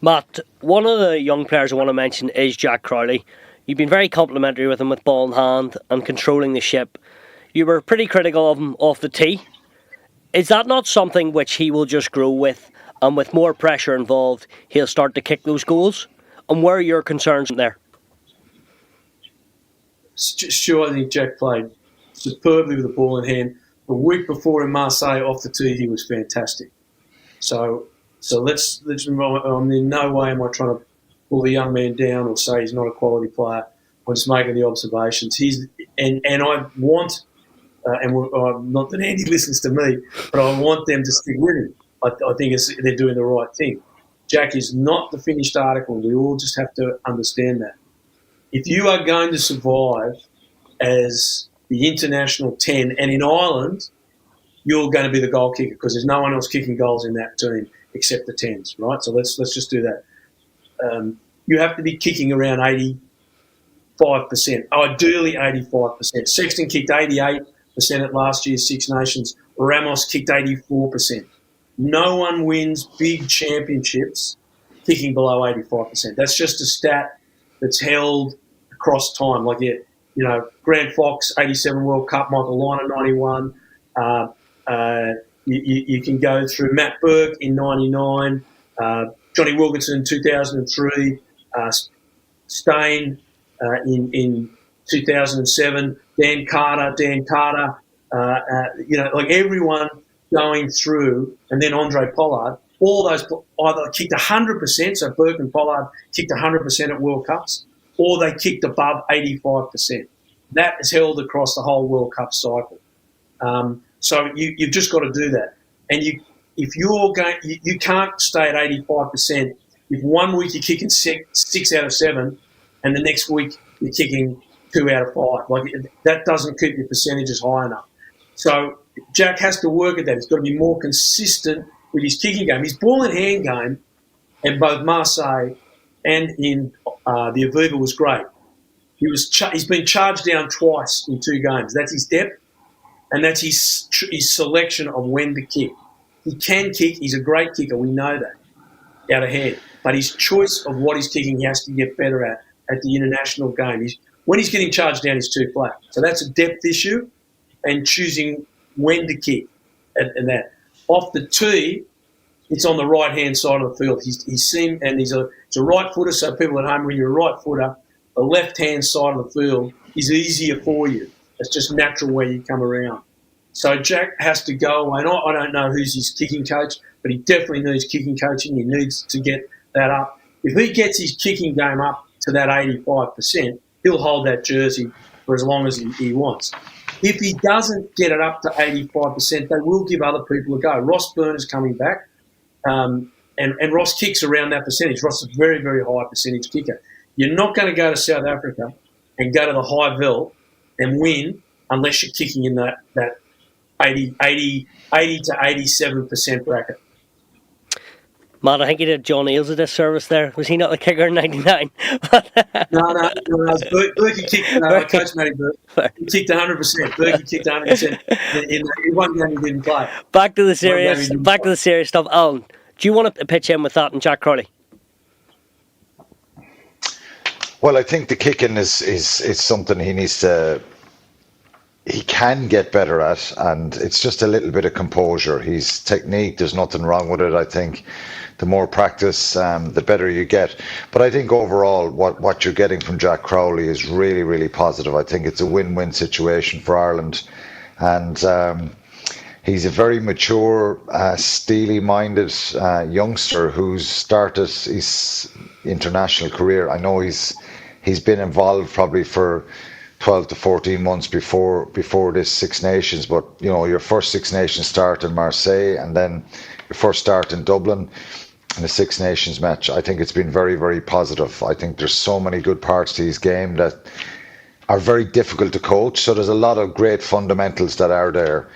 Matt, one of the young players I want to mention is Jack Crowley. You've been very complimentary with him with ball in hand and controlling the ship. You were pretty critical of him off the tee. Is that not something which he will just grow with, and with more pressure involved, he'll start to kick those goals? And where are your concerns there? Sure, I think Jack played superbly with the ball in hand. The week before in Marseille off the tee, he was fantastic. So let's remember, in no way am I trying to pull the young man down or say he's not a quality player. I'm just making the observations. And I want, not that Andy listens to me, but I want them to stick with him. I think they're doing the right thing. Jack is not the finished article. We all just have to understand that. If you are going to survive as the international 10, and in Ireland, you're going to be the goal kicker because there's no one else kicking goals in that team except the 10s, right? So let's just do that. You have to be kicking around 85%, ideally 85%. Sexton kicked 88% at last year's Six Nations. Ramos kicked 84%. No one wins big championships kicking below 85%. That's just a stat that's held across time. Like, Grant Fox, 87 World Cup, Michael Lynagh, 91. You can go through Matt Burke in 99, Johnny Wilkinson in 2003, Stain in 2007, Dan Carter, like everyone going through, and then Andre Pollard, all those either kicked 100%, so Burke and Pollard kicked 100% at World Cups, or they kicked above 85%. That is held across the whole World Cup cycle. So you've just got to do that. And if you're going, you can't stay at 85%. If 1 week you're kicking 6 out of 7, and the next week you're kicking 2 out of 5, like that doesn't keep your percentages high enough. So Jack has to work at that. He's got to be more consistent with his kicking game. His ball in hand game, in both Marseille and in the Aviva, was great. He's been charged down twice in 2 games. That's his depth, and that's his selection of when to kick. He can kick. He's a great kicker. We know that out of hand. But his choice of what he's kicking, he has to get better at the international game. When he's getting charged down, he's too flat. So that's a depth issue, and choosing when to kick and that. Off the tee, it's on the right-hand side of the field. He's a right footer, so people at home, when you're a right footer, the left-hand side of the field is easier for you. It's just natural where you come around. So Jack has to go away. And I don't know who's his kicking coach, but he definitely needs kicking coaching. He needs to get that up. If he gets his kicking game up to that 85%, he'll hold that jersey for as long as he wants. If he doesn't get it up to 85%, they will give other people a go. Ross Byrne is coming back, and Ross kicks around that percentage. Ross is a very, very high percentage kicker. You're not going to go to South Africa and go to the high Vel and win unless you're kicking in that 80 to 87% bracket. Matt, I think you did John Eales a disservice there. Was he not the kicker in 99? No. Berkey kicked, Coach Matty Burke. He kicked 100%. Berkey kicked 100%. In one game he didn't play. Back to the serious stuff. Alan, do you want to pitch in with that and Jack Crowley? Well, I think the kicking is something he can get better at, and it's just a little bit of composure. His technique, there's nothing wrong with it. I think the more practice, the better you get. But I think overall, what you're getting from Jack Crowley is really, really positive. I think it's a win-win situation for Ireland, and he's a very mature, steely-minded youngster who's started his international career. I know he's been involved probably for 12 to 14 months before this Six Nations, but your first Six Nations start in Marseille and then your first start in Dublin in the Six Nations match, I think it's been very, very positive. I think there's so many good parts to his game that are very difficult to coach, so there's a lot of great fundamentals that are there.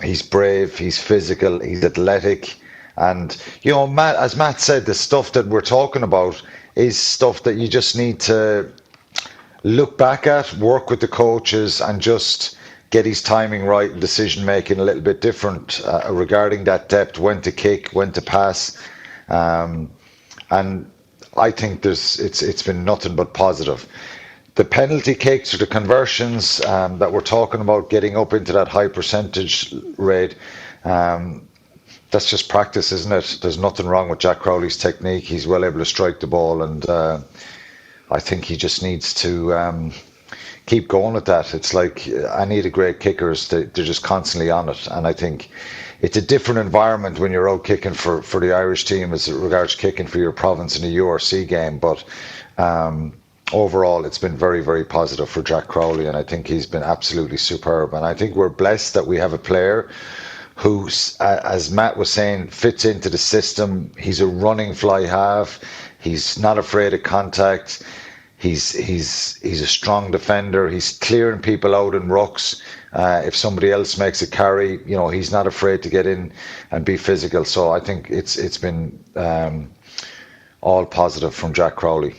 He's brave, he's physical, he's athletic, and Matt, as Matt said, the stuff that we're talking about is stuff that you just need to look back at, work with the coaches, and just get his timing right and decision making a little bit different regarding that depth, when to kick, when to pass. and I think it's been nothing but positive. The penalty kicks or the conversions that we're talking about, getting up into that high percentage rate, that's just practice, isn't it? There's nothing wrong with Jack Crowley's technique. He's well able to strike the ball, and I think he just needs to keep going with that. It's like any of the great kickers, they're just constantly on it. And I think it's a different environment when you're out kicking for the Irish team as regards kicking for your province in a URC game. But overall, it's been very, very positive for Jack Crowley, and I think he's been absolutely superb. And I think we're blessed that we have a player who, as Matt was saying, fits into the system. He's a running fly half. He's not afraid of contact. He's a strong defender. He's clearing people out in rucks. If somebody else makes a carry, he's not afraid to get in and be physical. So I think it's been all positive from Jack Crowley.